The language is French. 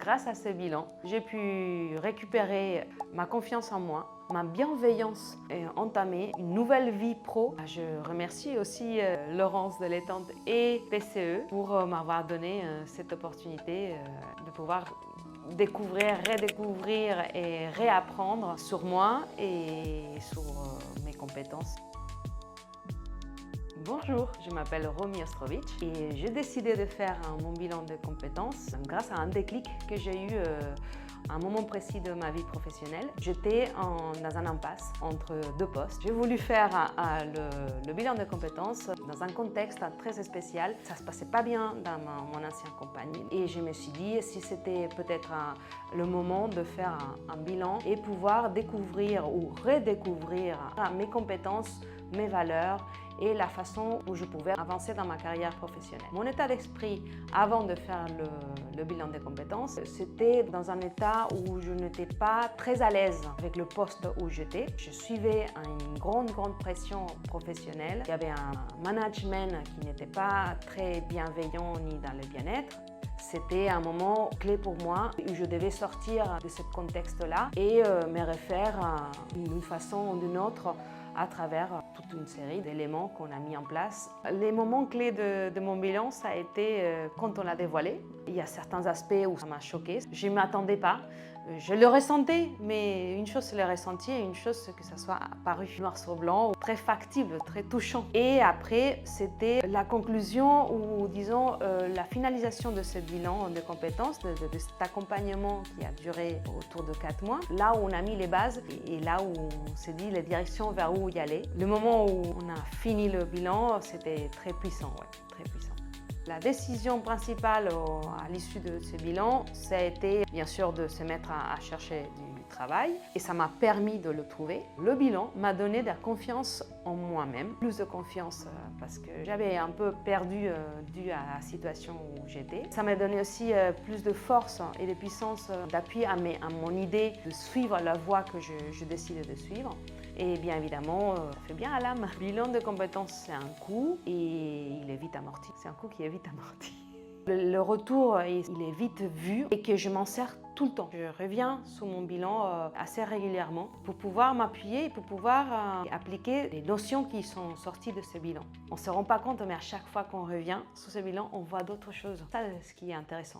grâce à ce bilan, j'ai pu récupérer ma confiance en moi, ma bienveillance et entamer une nouvelle vie pro. Je remercie aussi Laurence de l'Étente et PCE pour m'avoir donné cette opportunité de pouvoir découvrir, redécouvrir et réapprendre sur moi et sur mes compétences. Bonjour, je m'appelle Romy Ostrovitch et j'ai décidé de faire mon bilan de compétences grâce à un déclic que j'ai eu à un moment précis de ma vie professionnelle. J'étais dans un impasse entre deux postes. J'ai voulu faire le bilan de compétences dans un contexte très spécial. Ça ne se passait pas bien dans mon ancienne compagnie et je me suis dit si c'était peut-être le moment de faire un bilan et pouvoir découvrir ou redécouvrir mes compétences, mes valeurs et la façon où je pouvais avancer dans ma carrière professionnelle. Mon état d'esprit avant de faire le bilan des compétences, c'était dans un état où je n'étais pas très à l'aise avec le poste où j'étais. Je suivais une grande pression professionnelle. Il y avait un management qui n'était pas très bienveillant ni dans le bien-être. C'était un moment clé pour moi où je devais sortir de ce contexte-là et me refaire d'une façon ou d'une autre à travers toute une série d'éléments qu'on a mis en place. Les moments clés de mon bilan, ça a été quand on l'a dévoilé. Il y a certains aspects où ça m'a choquée. Je ne m'attendais pas. Je le ressentais, mais une chose c'est le ressenti et une chose c'est que ça soit apparu noir sur blanc, très factible, très touchant. Et après, c'était la conclusion ou disons la finalisation de ce bilan de compétences, de cet accompagnement qui a duré autour de 4 mois. Là où on a mis les bases et là où on s'est dit les directions vers où y aller. Le moment où on a fini le bilan, c'était très puissant, ouais, très puissant. La décision principale à l'issue de ce bilan, ça a été bien sûr de se mettre à chercher du travail et ça m'a permis de le trouver. Le bilan m'a donné de la confiance en moi-même, plus de confiance parce que j'avais un peu perdu dû à la situation où j'étais. Ça m'a donné aussi plus de force et de puissance d'appui à mon idée de suivre la voie que je décide de suivre. Et bien évidemment, ça fait bien à l'âme. Le bilan de compétences, c'est un coût et il est vite amorti. C'est un coût qui est vite amorti. Le retour, il est vite vu et que je m'en sers tout le temps. Je reviens sur mon bilan assez régulièrement pour pouvoir m'appuyer et pour pouvoir appliquer les notions qui sont sorties de ce bilan. On ne se rend pas compte, mais à chaque fois qu'on revient sur ce bilan, on voit d'autres choses. C'est ça ce qui est intéressant.